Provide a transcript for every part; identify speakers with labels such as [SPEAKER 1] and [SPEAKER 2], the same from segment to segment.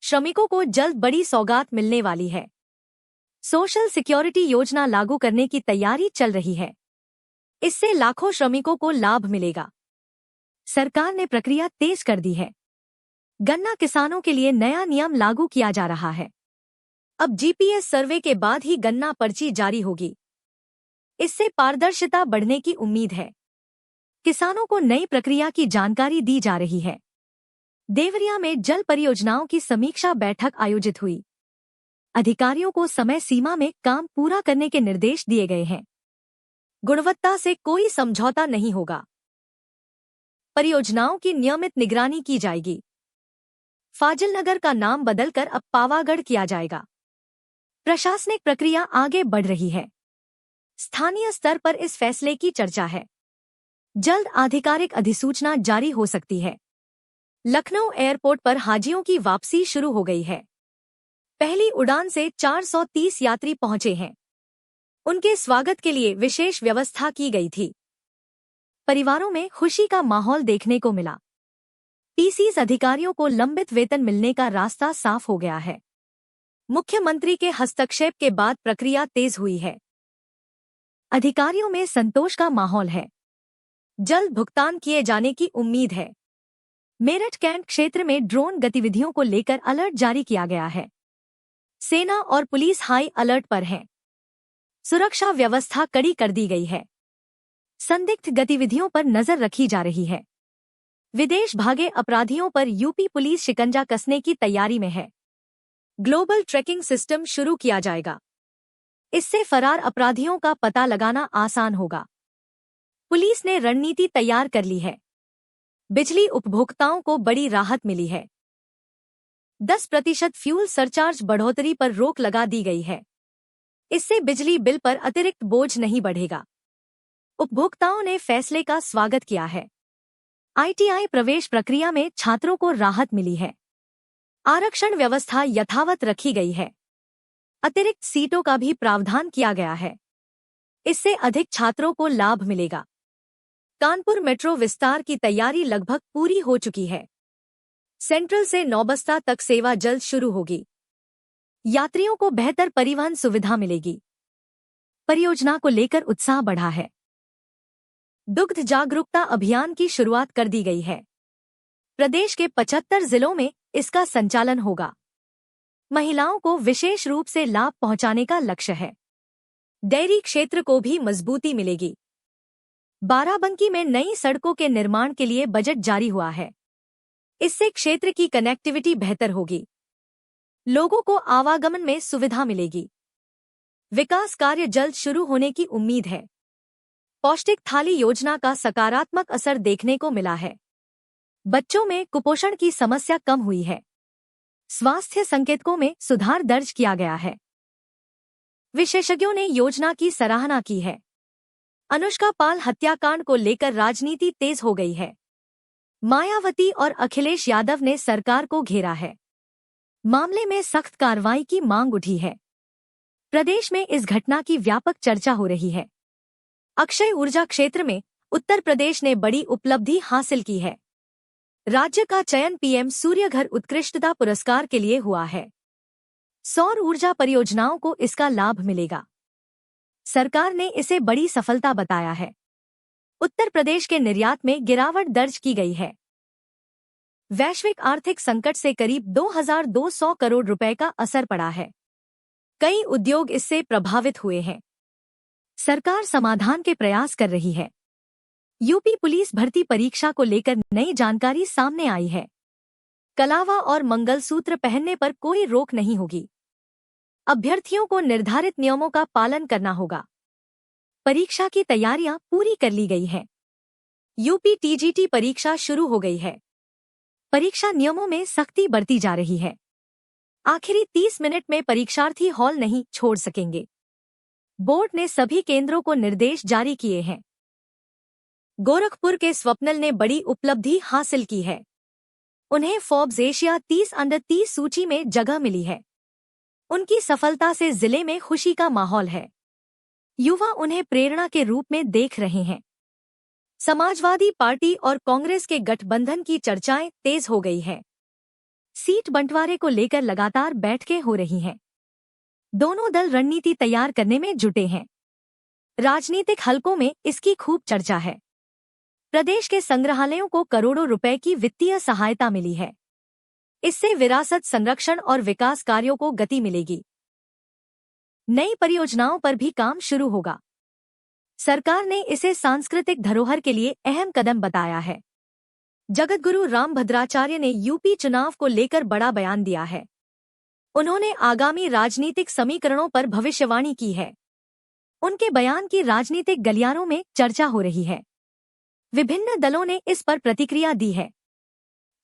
[SPEAKER 1] श्रमिकों को जल्द बड़ी सौगात मिलने वाली है। सोशल सिक्योरिटी योजना लागू करने की तैयारी चल रही है। इससे लाखों श्रमिकों को लाभ मिलेगा। सरकार ने प्रक्रिया तेज कर दी है। गन्ना किसानों के लिए नया नियम लागू किया जा रहा है। अब जीपीएस सर्वे के बाद ही गन्ना पर्ची जारी होगी। इससे पारदर्शिता बढ़ने की उम्मीद है। किसानों को नई प्रक्रिया की जानकारी दी जा रही है। देवरिया में जल परियोजनाओं की समीक्षा बैठक आयोजित हुई। अधिकारियों को समय सीमा में काम पूरा करने के निर्देश दिए गए हैं। गुणवत्ता से कोई समझौता नहीं होगा। परियोजनाओं की नियमित निगरानी की जाएगी। फाजिलनगर का नाम बदलकर अब पावागढ़ किया जाएगा। प्रशासनिक प्रक्रिया आगे बढ़ रही है। स्थानीय स्तर पर इस फैसले की चर्चा है। जल्द आधिकारिक अधिसूचना जारी हो सकती है। लखनऊ एयरपोर्ट पर हाजियों की वापसी शुरू हो गई है। पहली उड़ान से 430 यात्री पहुंचे हैं। उनके स्वागत के लिए विशेष व्यवस्था की गई थी। परिवारों में खुशी का माहौल देखने को मिला। पीसीस अधिकारियों को लंबित वेतन मिलने का रास्ता साफ हो गया है। मुख्यमंत्री के हस्तक्षेप के बाद प्रक्रिया तेज हुई है। अधिकारियों में संतोष का माहौल है। जल्द भुगतान किए जाने की उम्मीद है। मेरठ कैंट क्षेत्र में ड्रोन गतिविधियों को लेकर अलर्ट जारी किया गया है। सेना और पुलिस हाई अलर्ट पर हैं। सुरक्षा व्यवस्था कड़ी कर दी गई है। संदिग्ध गतिविधियों पर नजर रखी जा रही है। विदेश भागे अपराधियों पर यूपी पुलिस शिकंजा कसने की तैयारी में है। ग्लोबल ट्रैकिंग सिस्टम शुरू किया जाएगा। इससे फरार अपराधियों का पता लगाना आसान होगा। पुलिस ने रणनीति तैयार कर ली है। बिजली उपभोक्ताओं को बड़ी राहत मिली है। 10% फ्यूल सरचार्ज बढ़ोतरी पर रोक लगा दी गई है। इससे बिजली बिल पर अतिरिक्त बोझ नहीं बढ़ेगा। उपभोक्ताओं ने फैसले का स्वागत किया है। आईटीआई प्रवेश प्रक्रिया में छात्रों को राहत मिली है। आरक्षण व्यवस्था यथावत रखी गई है। अतिरिक्त सीटों का भी प्रावधान किया गया है। इससे अधिक छात्रों को लाभ मिलेगा। कानपुर मेट्रो विस्तार की तैयारी लगभग पूरी हो चुकी है। सेंट्रल से नौबस्ता तक सेवा जल्द शुरू होगी। यात्रियों को बेहतर परिवहन सुविधा मिलेगी। परियोजना को लेकर उत्साह बढ़ा है। दुग्ध जागरूकता अभियान की शुरुआत कर दी गई है। प्रदेश के 75 जिलों में इसका संचालन होगा। महिलाओं को विशेष रूप से लाभ पहुंचाने का लक्ष्य है। डेयरी क्षेत्र को भी मजबूती मिलेगी। बाराबंकी में नई सड़कों के निर्माण के लिए बजट जारी हुआ है। इससे क्षेत्र की कनेक्टिविटी बेहतर होगी। लोगों को आवागमन में सुविधा मिलेगी। विकास कार्य जल्द शुरू होने की उम्मीद है। पौष्टिक थाली योजना का सकारात्मक असर देखने को मिला है। बच्चों में कुपोषण की समस्या कम हुई है। स्वास्थ्य संकेतकों में सुधार दर्ज किया गया है। विशेषज्ञों ने योजना की सराहना की है। अनुष्का पाल हत्याकांड को लेकर राजनीति तेज हो गई है। मायावती और अखिलेश यादव ने सरकार को घेरा है। मामले में सख्त कार्रवाई की मांग उठी है। प्रदेश में इस घटना की व्यापक चर्चा हो रही है। अक्षय ऊर्जा क्षेत्र में उत्तर प्रदेश ने बड़ी उपलब्धि हासिल की है। राज्य का चयन पीएम सूर्यघर उत्कृष्टता पुरस्कार के लिए हुआ है। सौर ऊर्जा परियोजनाओं को इसका लाभ मिलेगा। सरकार ने इसे बड़ी सफलता बताया है। उत्तर प्रदेश के निर्यात में गिरावट दर्ज की गई है। वैश्विक आर्थिक संकट से करीब 2200 करोड़ रुपए का असर पड़ा है। कई उद्योग इससे प्रभावित हुए हैं। सरकार समाधान के प्रयास कर रही है। यूपी पुलिस भर्ती परीक्षा को लेकर नई जानकारी सामने आई है। कलावा और मंगलसूत्र पहनने पर कोई रोक नहीं होगी। अभ्यर्थियों को निर्धारित नियमों का पालन करना होगा। परीक्षा की तैयारियां पूरी कर ली गई हैं। यूपी टीजीटी परीक्षा शुरू हो गई है। परीक्षा नियमों में सख्ती बरती जा रही है। आखिरी 30 मिनट में परीक्षार्थी हॉल नहीं छोड़ सकेंगे। बोर्ड ने सभी केंद्रों को निर्देश जारी किए हैं। गोरखपुर के स्वप्नल ने बड़ी उपलब्धि हासिल की है। उन्हें फोर्ब्स एशिया 30 सूची में जगह मिली है। उनकी सफलता से जिले में खुशी का माहौल है। युवा उन्हें प्रेरणा के रूप में देख रहे हैं। समाजवादी पार्टी और कांग्रेस के गठबंधन की चर्चाएं तेज हो गई हैं। सीट बंटवारे को लेकर लगातार बैठकें हो रही हैं। दोनों दल रणनीति तैयार करने में जुटे हैं। राजनीतिक हलकों में इसकी खूब चर्चा है। प्रदेश के संग्रहालयों को करोड़ों रुपए की वित्तीय सहायता मिली है। इससे विरासत संरक्षण और विकास कार्यों को गति मिलेगी। नई परियोजनाओं पर भी काम शुरू होगा। सरकार ने इसे सांस्कृतिक धरोहर के लिए अहम कदम बताया है। जगतगुरु रामभद्राचार्य ने यूपी चुनाव को लेकर बड़ा बयान दिया है। उन्होंने आगामी राजनीतिक समीकरणों पर भविष्यवाणी की है। उनके बयान की राजनीतिक गलियारों में चर्चा हो रही है। विभिन्न दलों ने इस पर प्रतिक्रिया दी है।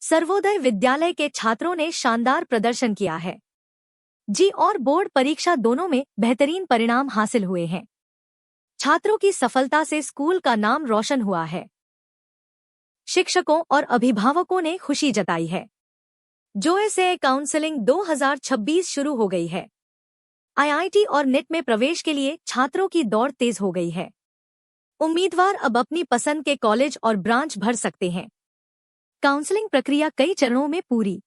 [SPEAKER 1] सर्वोदय विद्यालय के छात्रों ने शानदार प्रदर्शन किया है। जी और बोर्ड परीक्षा दोनों में बेहतरीन परिणाम हासिल हुए हैं। छात्रों की सफलता से स्कूल का नाम रोशन हुआ है। शिक्षकों और अभिभावकों ने खुशी जताई है। जोएसए काउंसलिंग 2026 शुरू हो गई है। आईआईटी और नेट में प्रवेश के लिए छात्रों की दौड़ तेज हो गई है। उम्मीदवार अब अपनी पसंद के कॉलेज और ब्रांच भर सकते हैं। काउंसलिंग प्रक्रिया कई चरणों में पूरी